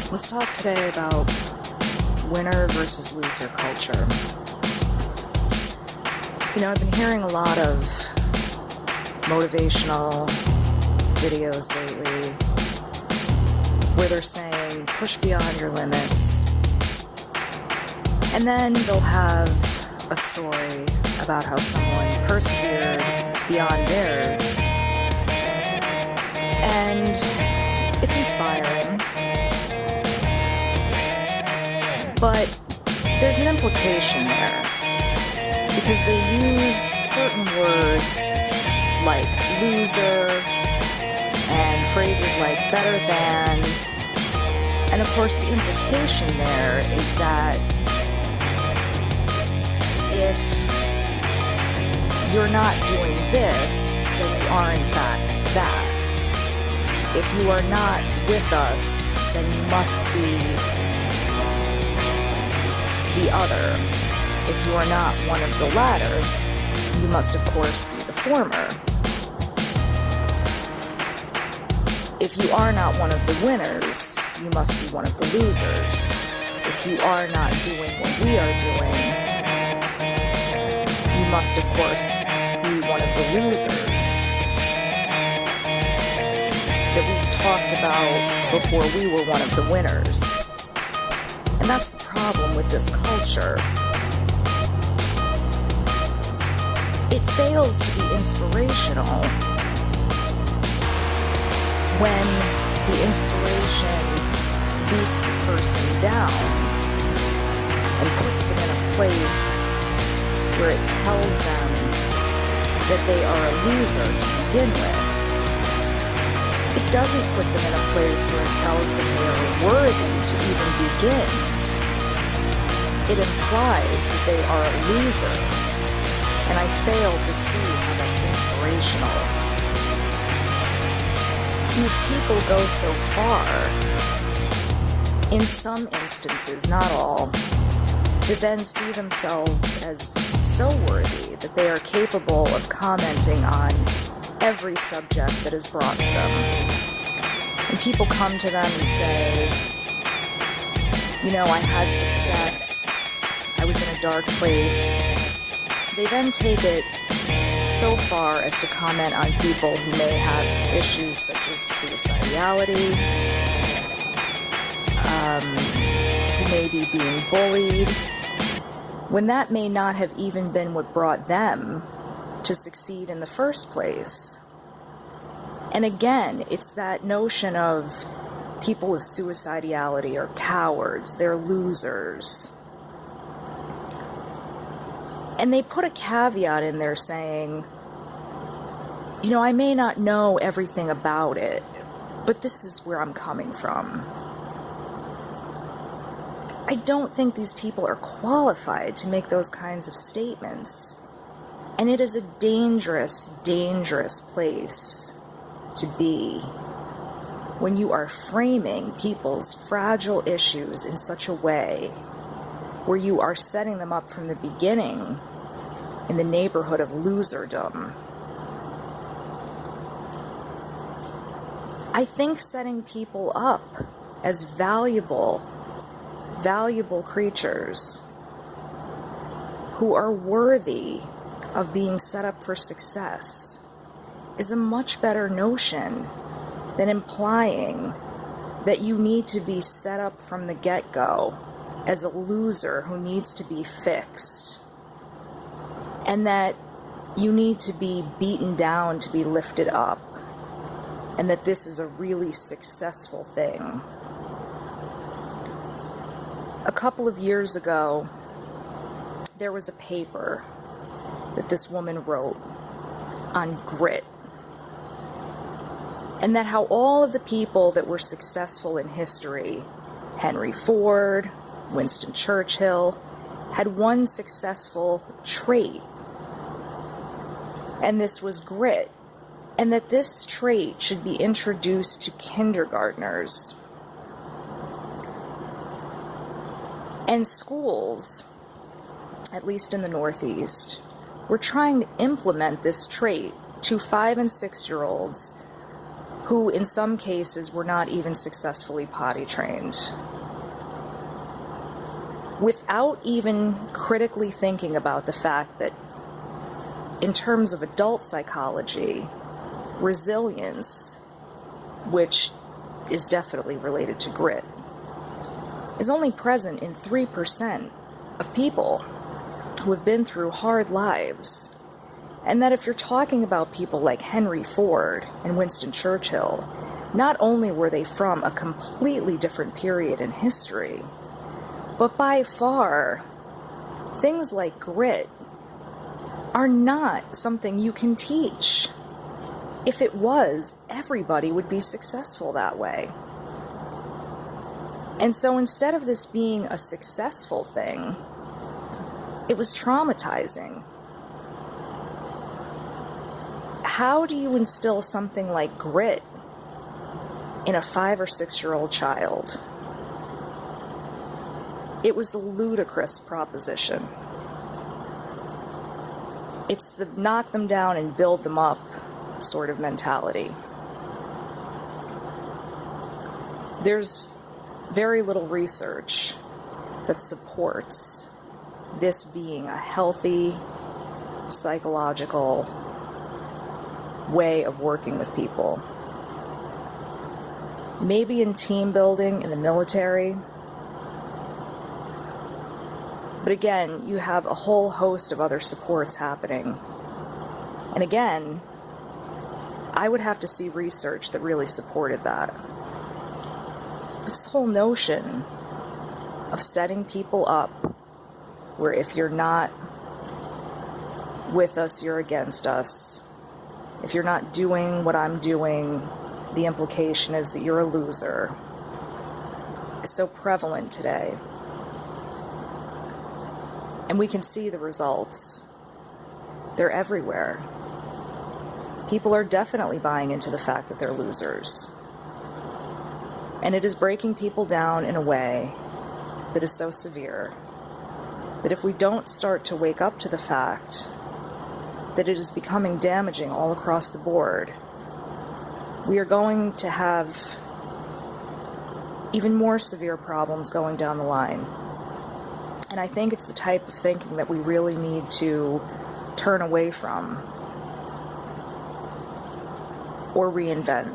Let's talk today about winner versus loser culture. I've been hearing a lot of motivational videos lately where they're saying push beyond your limits, and then they'll have a story about how someone persevered beyond theirs, and it's inspiring. But there's an implication there, because they use certain words like loser and phrases like better than, and of course the implication there is that if you're not doing this, then you are in fact that. If you are not with us, then you must be the other. If you are not one of the latter, you must of course be the former. If you are not one of the winners, you must be one of the losers. If you are not doing what we are doing, you must of course be one of the losers that we talked about before we were one of the winners. And that's the problem with this culture. It fails to be inspirational when the inspiration beats the person down and puts them in a place where it tells them that they are a loser to begin with. It doesn't put them in a place where it tells them they are worthy to even begin. It implies that they are a loser, and I fail to see how that's inspirational. These people go so far, in some instances, not all, to then see themselves as so worthy that they are capable of commenting on every subject that is brought to them. And people come to them and say, I had success, I was in a dark place. They then take it so far as to comment on people who may have issues such as suicidality, who may be being bullied, when that may not have even been what brought them to succeed in the first place. And again, it's that notion of people with suicidality are cowards, they're losers. And they put a caveat in there saying, I may not know everything about it, but this is where I'm coming from. I don't think these people are qualified to make those kinds of statements. And it is a dangerous, dangerous place to be when you are framing people's fragile issues in such a way where you are setting them up from the beginning in the neighborhood of loserdom. I think setting people up as valuable creatures who are worthy of being set up for success is a much better notion than implying that you need to be set up from the get-go as a loser who needs to be fixed, and that you need to be beaten down to be lifted up, and that this is a really successful thing. A couple of years ago, there was a paper that this woman wrote on grit, and that how all of the people that were successful in history, Henry Ford, Winston Churchill, had one successful trait, and this was grit, and that this trait should be introduced to kindergartners. And schools, at least in the Northeast, were trying to implement this trait to 5- and 6-year-olds who in some cases were not even successfully potty trained, without even critically thinking about the fact that in terms of adult psychology, resilience, which is definitely related to grit, is only present in 3% of people who have been through hard lives. And that if you're talking about people like Henry Ford and Winston Churchill, not only were they from a completely different period in history, but by far, things like grit are not something you can teach. If it was, everybody would be successful that way. And so instead of this being a successful thing, it was traumatizing. How do you instill something like grit in a 5 or 6-year-old child? It was a ludicrous proposition. It's the knock them down and build them up sort of mentality. There's very little research that supports this being a healthy, psychological way of working with people. Maybe in team building in the military. But again, you have a whole host of other supports happening. And again, I would have to see research that really supported that. This whole notion of setting people up where if you're not with us, you're against us. If you're not doing what I'm doing, the implication is that you're a loser, is so prevalent today. And we can see the results. They're everywhere. People are definitely buying into the fact that they're losers. And it is breaking people down in a way that is so severe that if we don't start to wake up to the fact that it is becoming damaging all across the board, we are going to have even more severe problems going down the line. And I think it's the type of thinking that we really need to turn away from or reinvent.